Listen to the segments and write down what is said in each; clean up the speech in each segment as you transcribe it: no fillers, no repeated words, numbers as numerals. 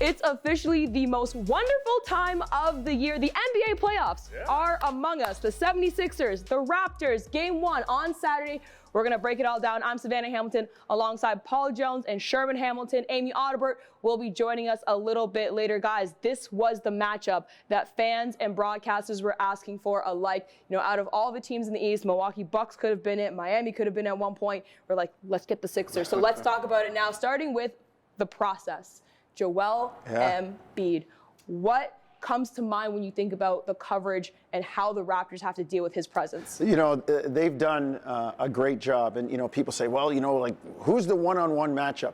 It's officially the most wonderful time of the year. The NBA playoffs are among us. The 76ers, the Raptors, game 1 on Saturday. We're going to break it all down. I'm Savanna Hamilton alongside Paul Jones and Sherman Hamilton. Amy Audibert will be joining us a little bit later. Guys, this was the matchup that fans and broadcasters were asking for alike. You know, out of all the teams in the East, Milwaukee Bucks could have been it. Miami could have been at one point. We're like, let's get the Sixers. So let's talk about it now, starting with the process. Joel Embiid. What comes to mind when you think about the coverage and how the Raptors have to deal with his presence? You know, they've done a great job. And, you know, people say, well, you know, like, who's the one-on-one matchup?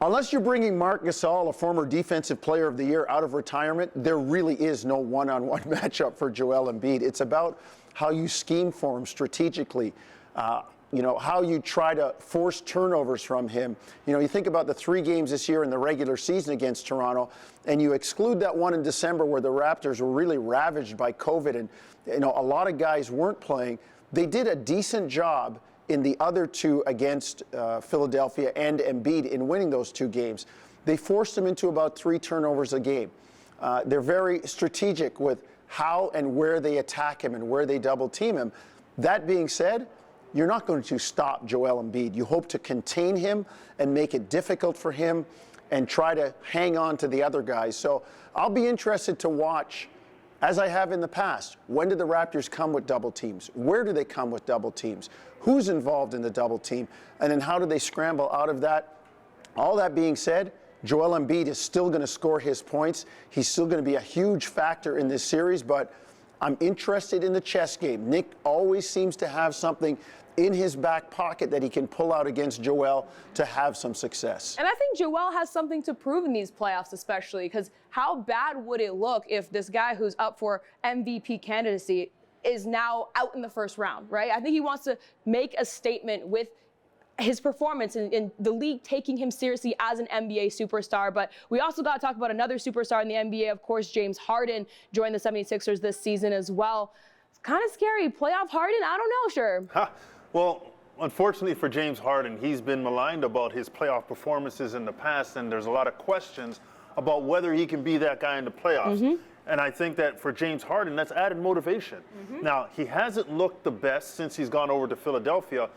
Unless you're bringing Marc Gasol, a former Defensive Player of the Year, out of retirement, there really is no one-on-one matchup for Joel Embiid. It's about how you scheme for him strategically. You know, how you try to force turnovers from him. You know, you think about the 3 games this year in the regular season against Toronto, and you exclude that one in December where the Raptors were really ravaged by COVID and, you know, a lot of guys weren't playing. They did a decent job in the other 2 against Philadelphia and Embiid in winning those 2 games. They forced him into about 3 turnovers a game. They're very strategic with how and where they attack him and where they double team him. That being said, you're not going to stop Joel Embiid. You hope to contain him and make it difficult for him and try to hang on to the other guys. So I'll be interested to watch, as I have in the past, when do the Raptors come with double teams? Where do they come with double teams? Who's involved in the double team? And then how do they scramble out of that? All that being said, Joel Embiid is still going to score his points. He's still going to be a huge factor in this series, but I'm interested in the chess game. Nick always seems to have something in his back pocket that he can pull out against Joel to have some success. And I think Joel has something to prove in these playoffs, especially because how bad would it look if this guy who's up for MVP candidacy is now out in the first round, right? I think he wants to make a statement with his performance in the league taking him seriously as an NBA superstar. But we also got to talk about another superstar in the NBA, of course, James Harden joined the 76ers this season as well. It's kind of scary. Playoff Harden? I don't know, sure. Well, unfortunately for James Harden, he's been maligned about his playoff performances in the past, and there's a lot of questions about whether he can be that guy in the playoffs. And I think that for James Harden, that's added motivation. Now, he hasn't looked the best since he's gone over to Philadelphia,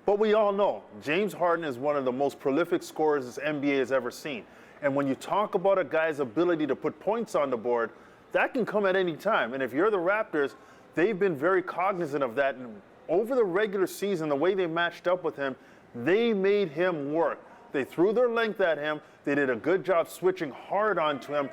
but we all know James Harden is one of the most prolific scorers this NBA has ever seen. And when you talk about a guy's ability to put points on the board, that can come at any time. And if you're the Raptors, they've been very cognizant of that. And over the regular season, the way they matched up with him, they made him work. They threw their length at him. They did a good job switching hard onto him,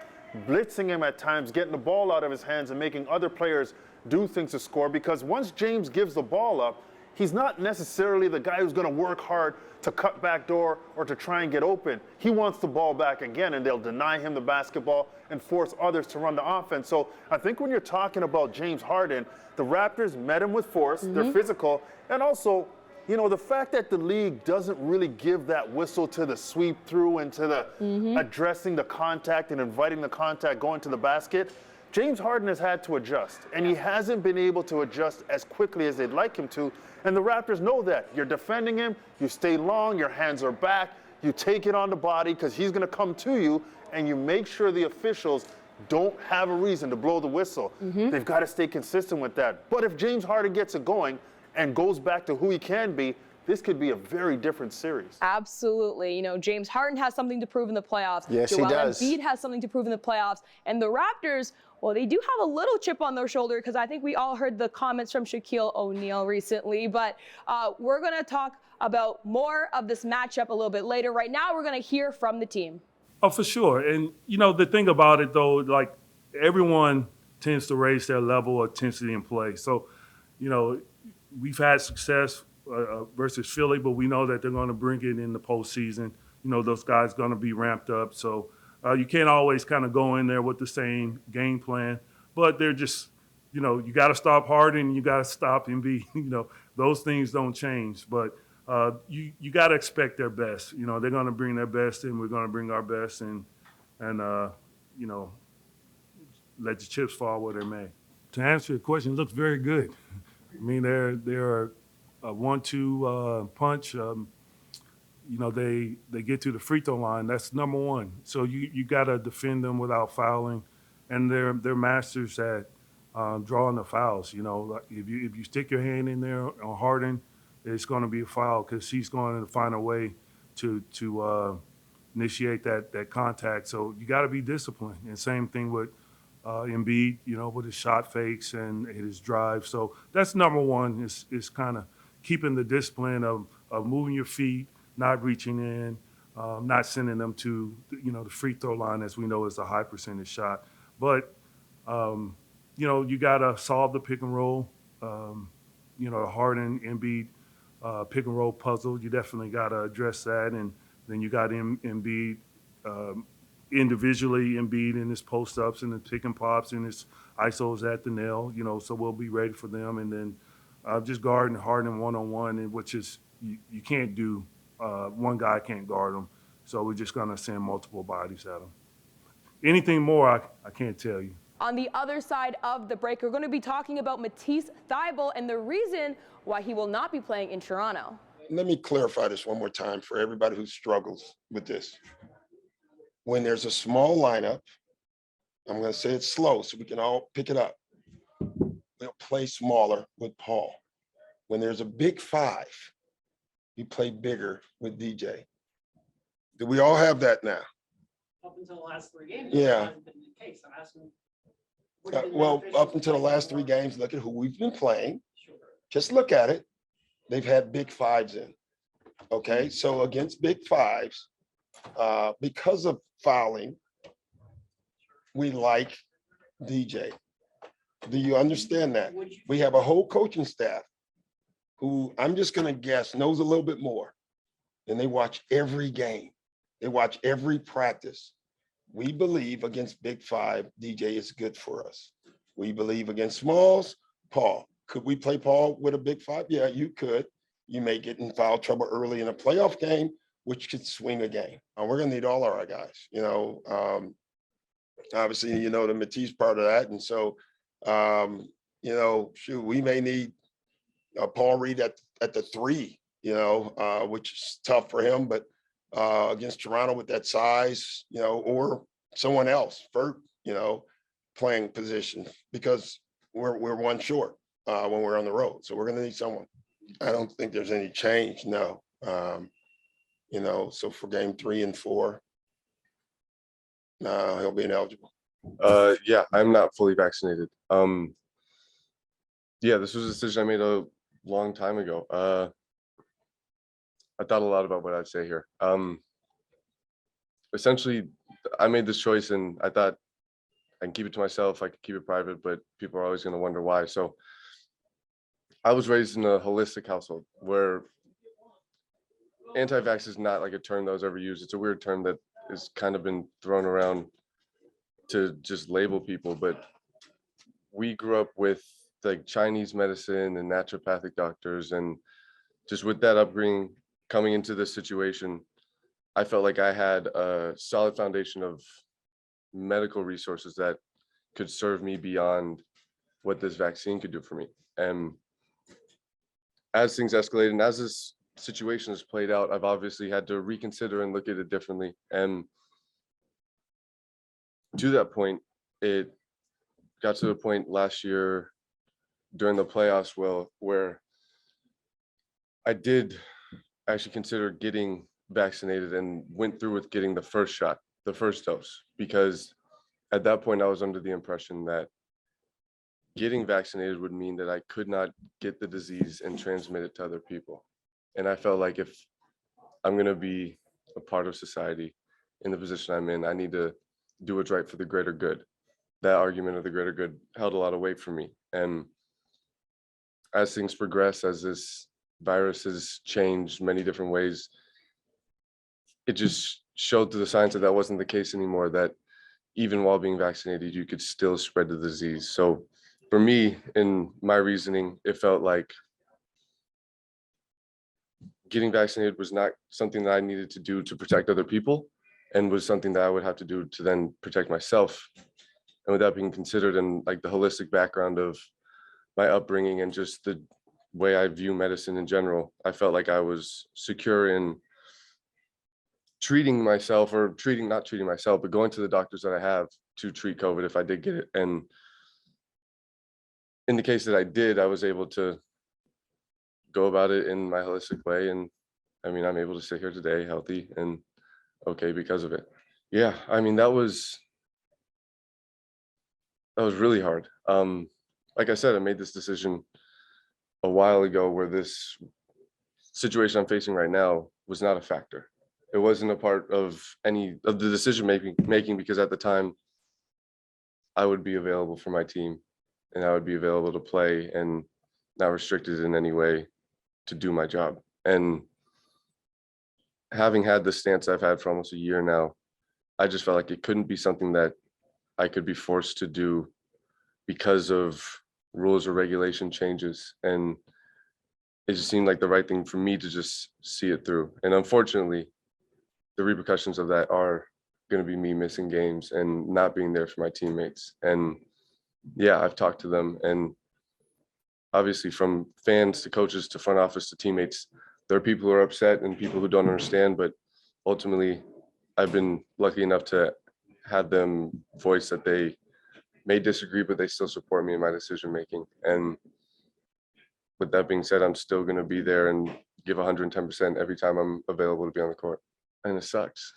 blitzing him at times, getting the ball out of his hands and making other players do things to score. Because once James gives the ball up, he's not necessarily the guy who's going to work hard to cut back door or to try and get open. He wants the ball back again, and they'll deny him the basketball and force others to run the offense. So I think when you're talking about James Harden, the Raptors met him with force. They're physical. And also, you know, the fact that the league doesn't really give that whistle to the sweep through and to the addressing the contact and inviting the contact going to the basket, James Harden has had to adjust, and he hasn't been able to adjust as quickly as they'd like him to. And the Raptors know that. You're defending him, you stay long, your hands are back, you take it on the body because he's going to come to you, and you make sure the officials don't have a reason to blow the whistle. They've got to stay consistent with that. But if James Harden gets it going and goes back to who he can be, this could be a very different series. Absolutely. You know, James Harden has something to prove in the playoffs. Yes, Joel he does. Embiid has something to prove in the playoffs. And the Raptors, well, they do have a little chip on their shoulder because I think we all heard the comments from Shaquille O'Neal recently. But we're going to talk about more of this matchup a little bit later. Right now, we're going to hear from the team. Oh, for sure. And, you know, the thing about it, though, like everyone tends to raise their level of intensity in play. So, you know, we've had success versus Philly, but we know that they're going to bring it in the postseason. You know, those guys going to be ramped up. So you can't always kind of go in there with the same game plan. But they're just, you know, you got to stop Harden, you got to stop Embiid. You know, those things don't change. But you got to expect their best. You know, they're going to bring their best, and we're going to bring our best, and you know, let the chips fall where they may. To answer your question, it looks very good. I mean, they're a 1-2 punch. You they get to the free throw line. That's number one. So you got to defend them without fouling, and they're masters at drawing the fouls. Like if you stick your hand in there on Harden, it's going to be a foul because he's going to find a way to initiate that contact. So you got to be disciplined. And same thing with Embiid, with his shot fakes and his drive. So that's number one. Is kind of keeping the discipline of moving your feet, not reaching in, not sending them to the free throw line, as we know is a high percentage shot. But you got to solve the pick and roll. The Harden Embiid pick and roll puzzle. You definitely got to address that. And then you got Embiid individually, Embiid in his post ups and the pick and pops and his ISOs at the nail. So we'll be ready for them. And then just guarding Harden one-on-one, which is you can't do. One guy can't guard him. So we're just going to send multiple bodies at him. Anything more, I can't tell you. On the other side of the break, we're going to be talking about Matisse Thybulle and the reason why he will not be playing in Toronto. Let me clarify this one more time for everybody who struggles with this. When there's a small lineup, I'm going to say it slow so we can all pick it up. We'll play smaller with Paul. When there's a big five, we play bigger with DJ. Do we all have that now? Up until the last 3 games, Yeah. that hasn't been the case. I'm asking. would it have been Well, beneficial up until the to play last 3 more? games, look at who we've been playing. Sure. Just look at it. They've had big fives in. Okay, so against big fives, because of fouling, we like DJ. Do you understand that? Would you- We have a whole coaching staff who I'm just going to guess knows a little bit more. And they watch every game. They watch every practice. We believe against big five, DJ is good for us. We believe against smalls, Paul. Could we play Paul with a big five? Yeah, you could. You may get in foul trouble early in a playoff game, which could swing a game. And we're going to need all our guys, obviously, the Matisse part of that. And so, shoot, we may need Paul Reed at the 3, which is tough for him, but against Toronto with that size, or someone else, playing position, because we're one short when we're on the road. So we're going to need someone. I don't think there's any change, no. So for game 3 and 4, no, he'll be ineligible. Yeah, I'm not fully vaccinated. Yeah, this was a decision I made a long time ago. I thought a lot about what I'd say here. Essentially, I made this choice and I thought I can keep it to myself. I could keep it private, but people are always going to wonder why. So I was raised in a holistic household where anti-vax is not like a term that was ever used. It's a weird term that has kind of been thrown around to just label people, but we grew up with like Chinese medicine and naturopathic doctors, and just with that upbringing coming into this situation, I felt like I had a solid foundation of medical resources that could serve me beyond what this vaccine could do for me. And as things escalated and as this situation has played out, I've obviously had to reconsider and look at it differently. And to that point, it got to the point last year during the playoffs, where I did actually consider getting vaccinated and went through with getting the first shot, the first dose, because at that point I was under the impression that getting vaccinated would mean that I could not get the disease and transmit it to other people. And I felt like if I'm going to be a part of society in the position I'm in, I need to do what's right for the greater good. That argument of the greater good held a lot of weight for me. And as things progress, as this virus has changed many different ways, it just showed through the science that wasn't the case anymore, that even while being vaccinated, you could still spread the disease. So for me, in my reasoning, it felt like getting vaccinated was not something that I needed to do to protect other people, and was something that I would have to do to then protect myself. And with that being considered, and like the holistic background of my upbringing and just the way I view medicine in general, I felt like I was secure in treating myself or not treating myself, but going to the doctors that I have to treat COVID if I did get it. And in the case that I did, I was able to go about it in my holistic way. And I mean, I'm able to sit here today healthy and okay because of it. Yeah, I mean, that was really hard. Like I said, I made this decision a while ago where this situation I'm facing right now was not a factor. It wasn't a part of any of the decision making because at the time I would be available for my team and I would be available to play and not restricted in any way to do my job. And having had the stance I've had for almost a year now, I just felt like it couldn't be something that I could be forced to do because of rules or regulation changes. And it just seemed like the right thing for me to just see it through. And unfortunately, the repercussions of that are going to be me missing games and not being there for my teammates. And yeah, I've talked to them, and obviously from fans to coaches to front office to teammates, there are people who are upset and people who don't understand, but ultimately I've been lucky enough to have them voice that they may disagree, but they still support me in my decision making. And with that being said, I'm still going to be there and give 110% every time I'm available to be on the court. And it sucks.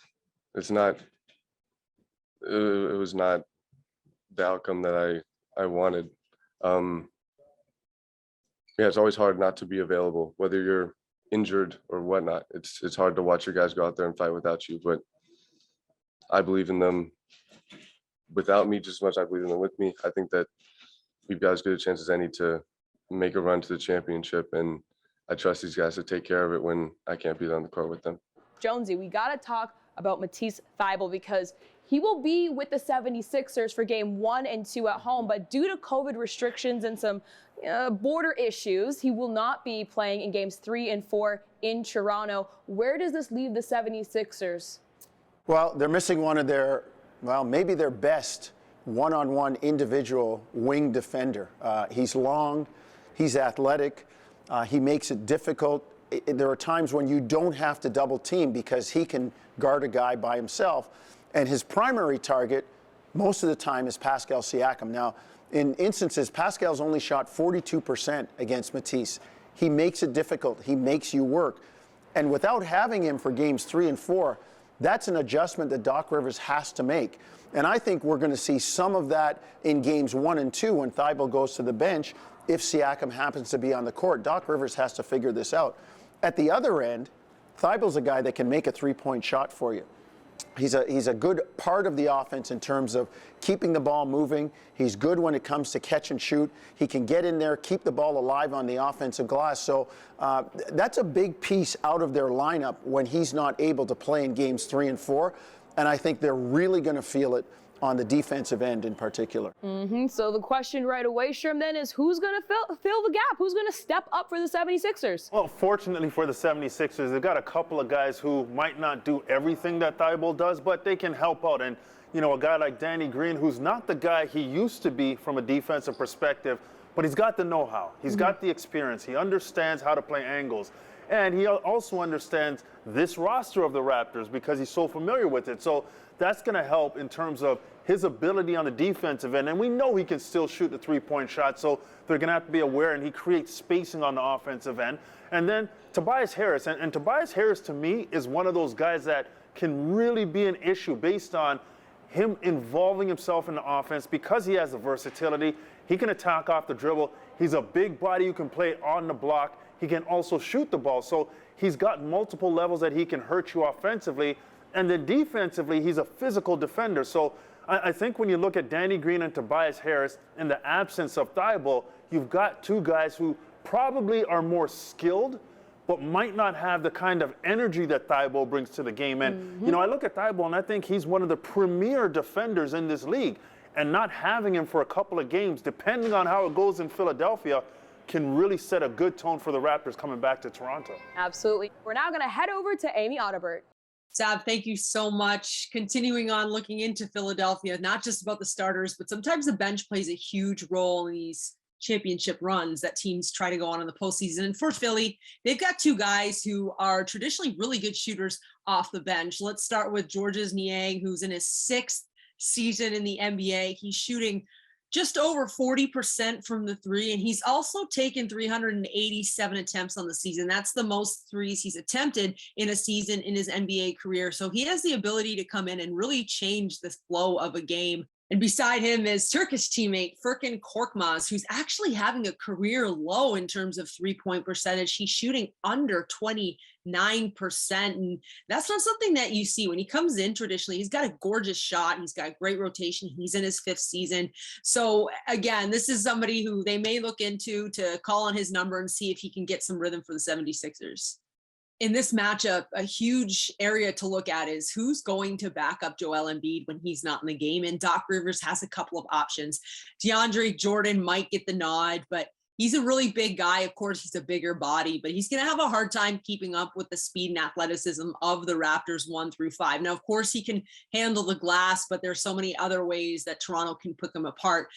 It's not, it was not the outcome that I wanted. Yeah, it's always hard not to be available, whether you're injured or whatnot. It's hard to watch your guys go out there and fight without you, but I believe in them without me just as much as I believe in them with me. I think that we've got as good a chance as any to make a run to the championship, and I trust these guys to take care of it when I can't be there on the court with them. Jonesy, we got to talk about Matisse Thybulle because he will be with the 76ers for game 1 and 2 at home, but due to COVID restrictions and some border issues, he will not be playing in games 3 and 4 in Toronto. Where does this leave the 76ers? Well, they're missing one of their, well, maybe their best one-on-one individual wing defender. He's long, he's athletic, he makes it difficult. There are times when you don't have to double team because he can guard a guy by himself. And his primary target most of the time is Pascal Siakam. Now, in instances, Pascal's only shot 42% against Matisse. He makes it difficult. He makes you work. And without having him for games 3 and 4, that's an adjustment that Doc Rivers has to make. And I think we're going to see some of that in games 1 and 2 when Thybulle goes to the bench. If Siakam happens to be on the court, Doc Rivers has to figure this out. At the other end, Thybulle's a guy that can make a three-point shot for you. He's a good part of the offense in terms of keeping the ball moving. He's good when it comes to catch and shoot. He can get in there, keep the ball alive on the offensive glass. So that's a big piece out of their lineup when he's not able to play in games 3 and 4. And I think they're really going to feel it on the defensive end in particular. So the question right away, Sherm, then is who's going to fill the gap? Who's going to step up for the 76ers? Well, fortunately for the 76ers, they've got a couple of guys who might not do everything that Thybulle does, but they can help out. And, you know, a guy like Danny Green, who's not the guy he used to be from a defensive perspective, but he's got the know-how. He's got the experience. He understands how to play angles. And he also understands this roster of the Raptors because he's so familiar with it. So that's going to help in terms of his ability on the defensive end. And we know he can still shoot the three-point shot, so they're going to have to be aware, and he creates spacing on the offensive end. And then Tobias Harris. And Tobias Harris, to me, is one of those guys that can really be an issue based on him involving himself in the offense because he has the versatility. He can attack off the dribble. He's a big body who can play on the block. He can also shoot the ball. So he's got multiple levels that he can hurt you offensively. And then defensively, he's a physical defender. So I think when you look at Danny Green and Tobias Harris in the absence of Thybulle, you've got two guys who probably are more skilled, but might not have the kind of energy that Thybulle brings to the game. And, you know, I look at Thybulle and I think he's one of the premier defenders in this league. And not having him for a couple of games, depending on how it goes in Philadelphia, can really set a good tone for the Raptors coming back to Toronto. Absolutely. We're now going to head over to Amy Audibert. Sav, thank you so much. Continuing on looking into Philadelphia, not just about the starters, but sometimes the bench plays a huge role in these championship runs that teams try to go on in the postseason. And for Philly, they've got two guys who are traditionally really good shooters off the bench. Let's start with Georges Niang, who's in his 6th season in the NBA. He's shooting just over 40% from the three, and he's also taken 387 attempts on the season. That's the most threes he's attempted in a season in his NBA career. So he has the ability to come in and really change the flow of a game. And beside him is Turkish teammate Furkan Korkmaz, who's actually having a career low in terms of three-point percentage. He's shooting under 29%. And that's not something that you see when he comes in traditionally. He's got a gorgeous shot. He's got great rotation. He's in his 5th season. So again, this is somebody who they may look into to call on his number and see if he can get some rhythm for the 76ers. In this matchup, a huge area to look at is who's going to back up Joel Embiid when he's not in the game. And Doc Rivers has a couple of options. DeAndre Jordan might get the nod, but he's a really big guy. Of course, he's a bigger body, but he's going to have a hard time keeping up with the speed and athleticism of the Raptors 1 through 5. Now, of course, he can handle the glass, but there's so many other ways that Toronto can pick him apart.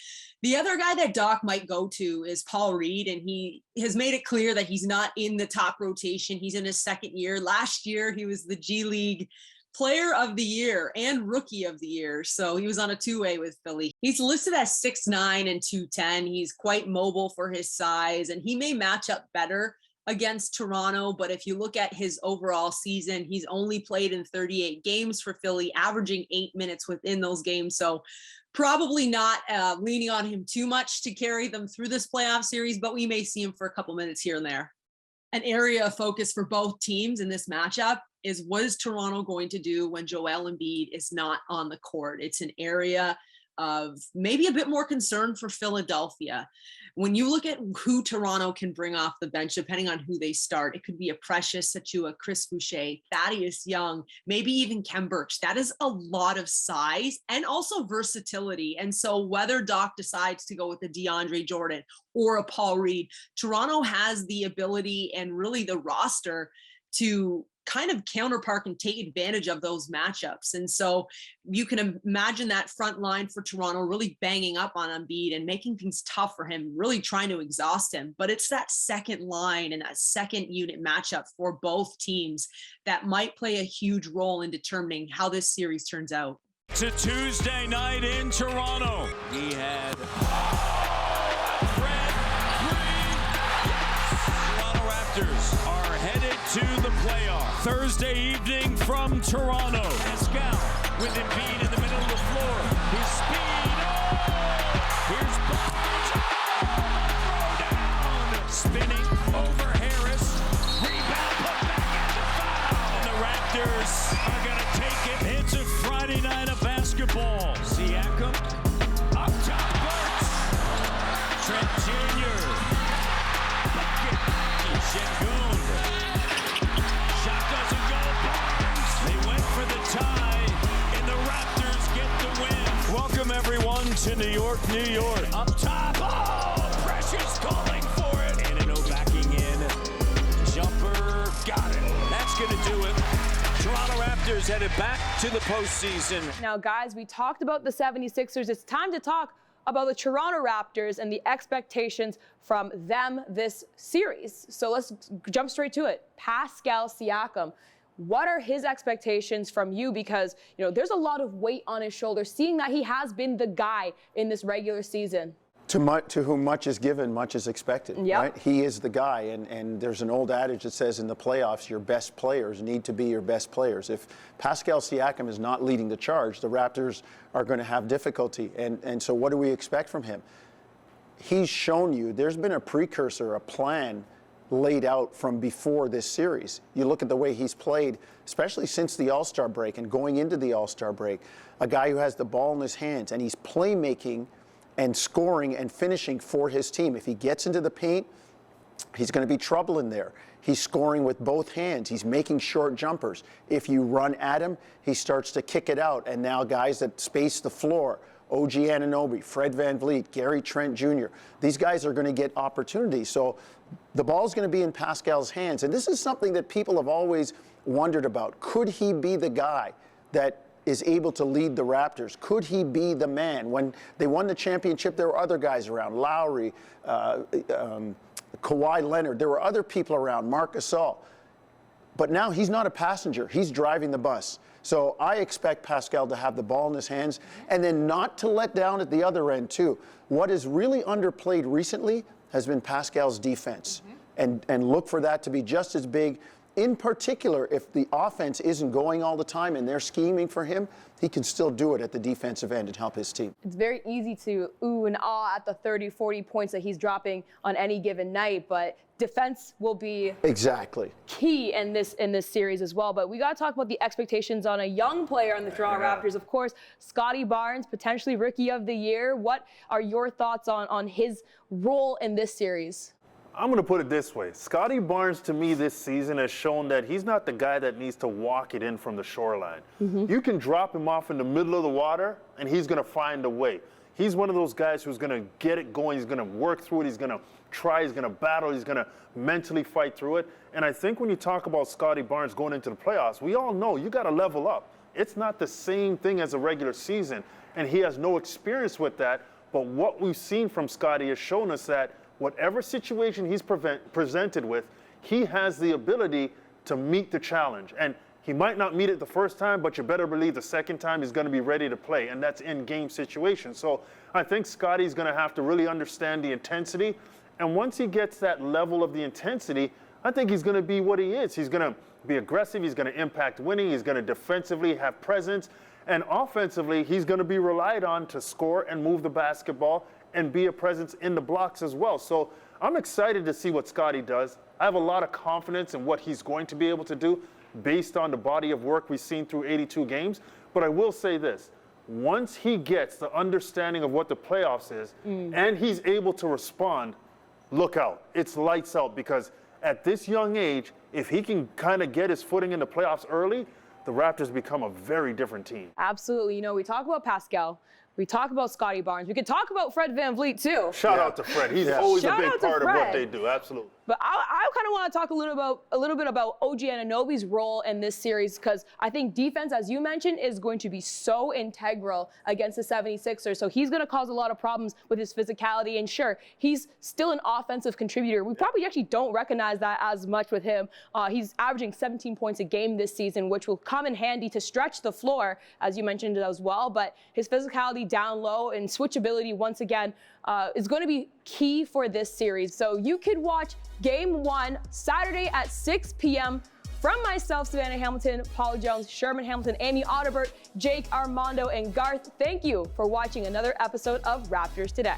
The other guy that Doc might go to is Paul Reed, and he has made it clear that he's not in the top rotation. He's in his 2nd year. Last year, he was the G League Player of the Year and Rookie of the Year. So he was on a two-way with Philly. He's listed as 6'9" and 210. He's quite mobile for his size, and he may match up better against Toronto. But if you look at his overall season, he's only played in 38 games for Philly, averaging 8 minutes within those games. So probably not leaning on him too much to carry them through this playoff series, but we may see him for a couple minutes here and there. An area of focus for both teams in this matchup is what is Toronto going to do when Joel Embiid is not on the court? It's an area of maybe a bit more concern for Philadelphia. When you look at who Toronto can bring off the bench, depending on who they start, it could be a Precious Achiuwa, Chris Boucher, Thaddeus Young, maybe even Khem Birch. That is a lot of size and also versatility. And so whether Doc decides to go with a DeAndre Jordan or a Paul Reed, Toronto has the ability and really the roster to kind of counterpart and take advantage of those matchups. And so you can imagine that front line for Toronto really banging up on Embiid and making things tough for him, really trying to exhaust him. But it's that second line and that second unit matchup for both teams that might play a huge role in determining how this series turns out. To Tuesday night in Toronto. We had Fred Green. Toronto Raptors are headed to the playoffs. Thursday evening from Toronto. Pascal with Embiid in the middle of the floor. His speed. Oh! Here's Bonds. Throw down. Spinning over Harris. Rebound put back in the foul. And the Raptors are going to take it. It's a Friday night of basketball. Siakam up top. Burks. Trent Jr. Bucket. Şengün. Shot doesn't go. Barnes. They went for the tie, and the Raptors get the win. Welcome everyone to New York, New York. Up top. Oh, Precious calling for it. Anano backing in. Jumper. Got it. That's going to do it. Toronto Raptors headed back to the postseason. Now, guys, we talked about the 76ers. It's time to talk about the Toronto Raptors and the expectations from them this series. So let's jump straight to it. Pascal Siakam, what are his expectations from you? Because, there's a lot of weight on his shoulders, seeing that he has been the guy in this regular season. To whom much is given, much is expected. Yep. Right? He is the guy, and there's an old adage that says in the playoffs, your best players need to be your best players. If Pascal Siakam is not leading the charge, the Raptors are going to have difficulty. And so what do we expect from him? He's shown you there's been a precursor, a plan laid out from before this series. You look at the way he's played, especially since the All-Star break and going into the All-Star break, a guy who has the ball in his hands, and he's playmaking and scoring and finishing for his team. If he gets into the paint, he's going to be trouble in there. He's scoring with both hands. He's making short jumpers. If you run at him, he starts to kick it out. And now guys that space the floor, OG Anunoby, Fred VanVleet, Gary Trent Jr., these guys are going to get opportunities. So the ball's going to be in Pascal's hands. And this is something that people have always wondered about. Could he be the guy that is able to lead the Raptors? Could he be the man? When they won the championship, there were other guys around, Lowry, Kawhi Leonard. There were other people around, Marc Gasol. But now he's not a passenger. He's driving the bus. So I expect Pascal to have the ball in his hands and then not to let down at the other end, too. What is really underplayed recently has been Pascal's defense. And look for that to be just as big. In particular, if the offense isn't going all the time and they're scheming for him, he can still do it at the defensive end and help his team. It's very easy to ooh and ah at the 30, 40 points that he's dropping on any given night, but defense will be exactly key in this series as well. But we got to talk about the expectations on a young player on the Toronto Raptors. Of course, Scottie Barnes, potentially Rookie of the Year. What are your thoughts on his role in this series? I'm going to put it this way. Scottie Barnes, to me, this season has shown that he's not the guy that needs to walk it in from the shoreline. You can drop him off in the middle of the water, and he's going to find a way. He's one of those guys who's going to get it going. He's going to work through it. He's going to try. He's going to battle. He's going to mentally fight through it. And I think when you talk about Scottie Barnes going into the playoffs, we all know you got to level up. It's not the same thing as a regular season, and he has no experience with that. But what we've seen from Scottie has shown us that whatever situation he's presented with, he has the ability to meet the challenge. And he might not meet it the first time, but you better believe the second time he's going to be ready to play, and that's in game situations. So I think Scottie's going to have to really understand the intensity. And once he gets that level of the intensity, I think he's going to be what he is. He's going to be aggressive. He's going to impact winning. He's going to defensively have presence. And offensively, he's going to be relied on to score and move the basketball and be a presence in the blocks as well. So I'm excited to see what Scottie does. I have a lot of confidence in what he's going to be able to do based on the body of work we've seen through 82 games. But I will say this, once he gets the understanding of what the playoffs is and he's able to respond, look out. It's lights out, because at this young age, if he can kind of get his footing in the playoffs early, the Raptors become a very different team. Absolutely. You know, we talk about Pascal. We talk about Scottie Barnes. We could talk about Fred VanVleet, too. Shout out to Fred. He's always a big part of what they do. Absolutely. But I kind of want to talk a little bit about OG Anunoby's role in this series, because I think defense, as you mentioned, is going to be so integral against the 76ers. So he's going to cause a lot of problems with his physicality. And sure, he's still an offensive contributor. We probably actually don't recognize that as much with him. He's averaging 17 points a game this season, which will come in handy to stretch the floor, as you mentioned as well. But his physicality down low and switchability, once again, is going to be key for this series. So you could watch Game 1 Saturday at 6 p.m. From myself, Savanna Hamilton, Paul Jones, Sherman Hamilton, Amy Audibert, Jake, Armando, and Garth, thank you for watching another episode of Raptors Today.